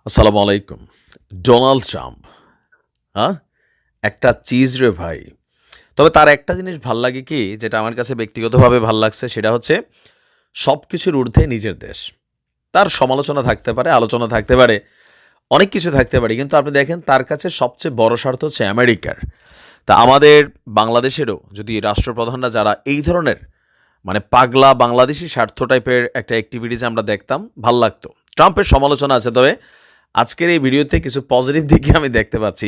আসসালামু আলাইকুম। Donald Trump, হ্যাঁ? একটা চিজ রে ভাই। তবে তার একটা জিনিস ভাল লাগে কি, যেটা আমার কাছে ব্যক্তিগতভাবে ভাল লাগছে, সেটা হচ্ছে সবকিছুর ঊর্ধ্বে নিজের দেশ। তার সমালোচনা থাকতে পারে, আলোচনা থাকতে পারে, অনেক কিছু থাকতে পারে। কিন্তু আপনি দেখেন তার কাছে সবচেয়ে বড় স্বার্থ হচ্ছে আমেরিকার। তা আমাদের বাংলাদেশেরও যদি রাষ্ট্রপ্রধানরা যারা এই ধরনের মানে পাগলা বাংলাদেশি স্বার্থ টাইপের একটা অ্যাক্টিভিটিস আমরা দেখতাম, ভাল লাগতো। ট্রাম্পের সমালোচনা আছে, তবে আজকের এই ভিডিওতে কিছু পজিটিভ দিকে আমি দেখতে পাচ্ছি।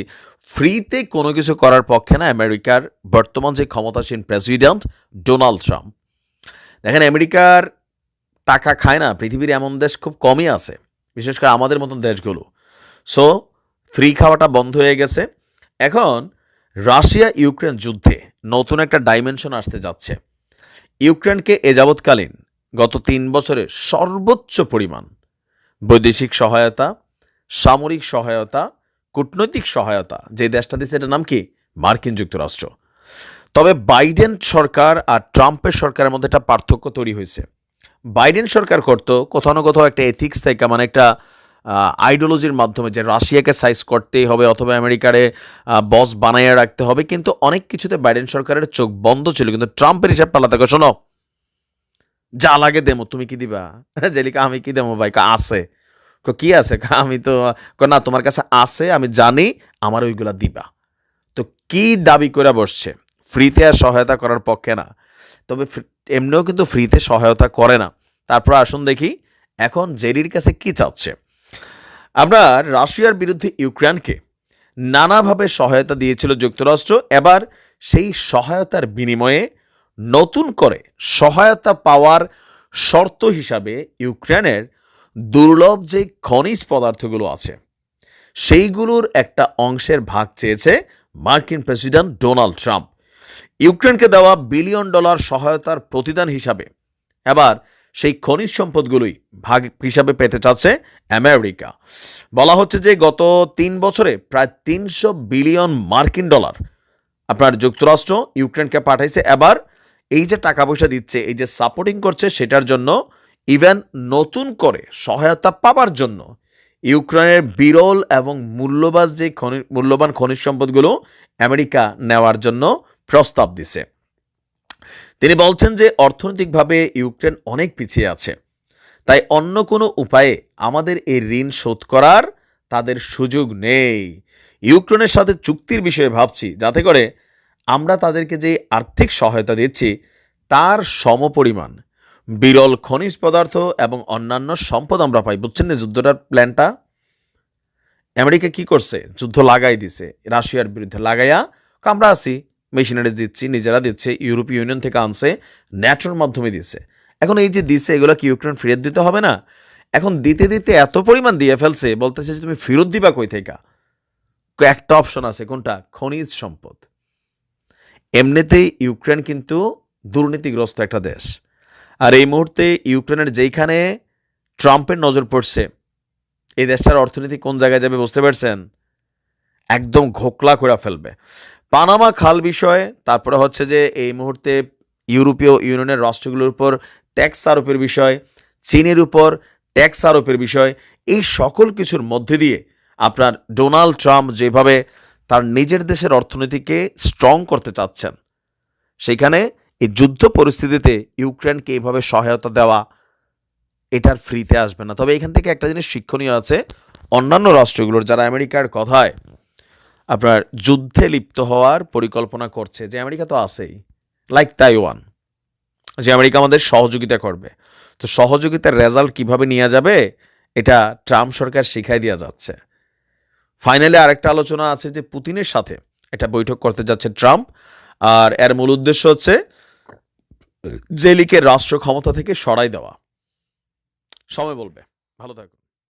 ফ্রিতে কোনো কিছু করার পক্ষে না আমেরিকার বর্তমান যে ক্ষমতাসীন প্রেসিডেন্ট ডোনাল্ড ট্রাম্প। দেখেন, আমেরিকার টাকা খায় না পৃথিবীর এমন দেশ খুব কমই আছে, বিশেষ করে আমাদের মতন দেশগুলো। সো ফ্রি খাওয়াটা বন্ধ হয়ে গেছে। এখন রাশিয়া ইউক্রেন যুদ্ধে নতুন একটা ডাইমেনশন আসতে যাচ্ছে। ইউক্রেনকে এ যাবৎকালীন গত ৩ বছরে সর্বোচ্চ পরিমাণ বৈদেশিক সহায়তা, সামরিক সহায়তা, কূটনৈতিক সহায়তা যে দেশটা দিচ্ছে, এটার নাম কি? মার্কিন যুক্তরাষ্ট্র। তবে বাইডেন সরকার আর ট্রাম্পের সরকারের মধ্যে একটা পার্থক্য তৈরি হয়েছে। বাইডেন সরকার করতো কোথাও না কোথাও একটা এথিক্স থেকে, মানে একটা আইডিওলজির মাধ্যমে, যে রাশিয়াকে সাইজ করতেই হবে অথবা আমেরিকারে বস বানাইয়া রাখতে হবে। কিন্তু অনেক কিছুতে বাইডেন সরকারের চোখ বন্ধ ছিল। কিন্তু ট্রাম্পের হিসাব পাল্লা থাকে, শোনো, যা লাগে দেমো, তুমি কি দিবা? জেলিকা, আমি কি দেবো ভাই? আছে। কি আছে? আমি তো না, তোমার কাছে আছে, আমি জানি, আমার ওইগুলা দিবা। তো কি দাবি করে বসছে? ফ্রিতে আর সহায়তা করার পক্ষে না। তবে এমনিও কিন্তু ফ্রিতে সহায়তা করে না। তারপর আসুন দেখি এখন জেরির কাছে কি চাচ্ছে। আপনার রাশিয়ার বিরুদ্ধে ইউক্রেনকে নানাভাবে সহায়তা দিয়েছিল যুক্তরাষ্ট্র। এবার সেই সহায়তার বিনিময়ে নতুন করে সহায়তা পাওয়ার শর্ত হিসাবে ইউক্রেনের দুর্লভ যে খনিজ পদার্থগুলো আছে সেইগুলোর একটা অংশের ভাগ চেয়েছে মার্কিন প্রেসিডেন্ট ডোনাল্ড ট্রাম্প। ইউক্রেনকে দেওয়া বিলিয়ন ডলার সহায়তার প্রতিদান হিসাবে এবার সেই খনিজ সম্পদগুলোই ভাগ হিসাবে পেতে চাচ্ছে আমেরিকা। বলা হচ্ছে যে গত ৩ বছরে প্রায় ৩০০ বিলিয়ন মার্কিন ডলার আপনার যুক্তরাষ্ট্র ইউক্রেনকে পাঠাইছে। এবার এই যে টাকা পয়সা দিচ্ছে, এই যে সাপোর্টিং করছে, সেটার জন্য ইভেন নতুন করে সহায়তা পাবার জন্য ইউক্রেনের বিরল এবং মূল্যবান খনিজ সম্পদগুলো আমেরিকা নেওয়ার জন্য প্রস্তাব দিছে। তিনি বলছেন যে অর্থনৈতিকভাবে ইউক্রেন অনেক পিছিয়ে আছে, তাই অন্য কোনো উপায়ে আমাদের এই ঋণ শোধ করার তাদের সুযোগ নেই। ইউক্রেনের সাথে চুক্তির বিষয়ে ভাবছি, যাতে করে আমরা তাদেরকে যে আর্থিক সহায়তা দিচ্ছি তার সমপরিমাণ বিরল খনিজ পদার্থ এবং অন্যান্য সম্পদ আমরা পাই। বুঝছেন না যুদ্ধটার প্ল্যানটা? আমেরিকা কি করছে? যুদ্ধ লাগাই দিছে রাশিয়ার বিরুদ্ধে, লাগাইয়া আমরা আছি, মেশিনারিজ দিচ্ছি, নিজেরা দিচ্ছে, ইউরোপীয় ইউনিয়ন থেকে আনছে, ন্যাটোর মাধ্যমে দিচ্ছে। এখন এই যে দিচ্ছে, এগুলো কি ইউক্রেন ফেরত দিতে হবে না? এখন দিতে দিতে এত পরিমাণ দিয়ে ফেলছে, বলতেছে যে তুমি ফেরত দিবা কই থেকে? একটা অপশন আছে, কোনটা? খনিজ সম্পদ। এমনিতেই ইউক্রেন কিন্তু দুর্নীতিগ্রস্ত একটা দেশ। আর এই মুহূর্তে ইউক্রেনের যেইখানে ট্রাম্পের নজর পড়ছে, এই দেশটার অর্থনীতি কোন জায়গায় যাবে বুঝতে পারছেন? একদম ঘোকলা করে ফেলবে। পানামা খাল বিষয়ে, তারপরে হচ্ছে যে এই মুহূর্তে ইউরোপীয় ইউনিয়নের রাষ্ট্রগুলোর উপর ট্যাক্স আরোপের বিষয়, চীনের উপর ট্যাক্স আরোপের বিষয়, এই সকল কিছুর মধ্যে দিয়ে আপনার ডোনাল্ড ট্রাম্প যেভাবে তার নিজের দেশের অর্থনীতিকে স্ট্রং করতে চাচ্ছেন, সেখানে এই যুদ্ধ পরিস্থিতিতে ইউক্রেনকে এইভাবে সহায়তা দেওয়া, এটার ফ্রিতে আসবে না। তবে এখান থেকে একটা জিনিস শিক্ষণীয় আছে, অন্যান্য রাষ্ট্রগুলোর যারা আমেরিকার কথায় আপনার যুদ্ধে লিপ্ত হওয়ার পরিকল্পনা করছে, যে আমেরিকা তো আছেই, লাইক তাইওয়ান, যে আমেরিকা আমাদের সহযোগিতা করবে, তো সহযোগিতার রেজাল্ট কিভাবে নিয়ে যাবে এটা ট্রাম্প সরকার শিখাই দেওয়া যাচ্ছে। ফাইনালি আরেকটা আলোচনা আছে যে পুতিনের সাথে একটা বৈঠক করতে যাচ্ছে ট্রাম্প, আর এর মূল উদ্দেশ্য হচ্ছে জেলিকে রাষ্ট্র ক্ষমতা থেকে সরাই দেওয়া। সময় বলবে। ভালো থাকুন।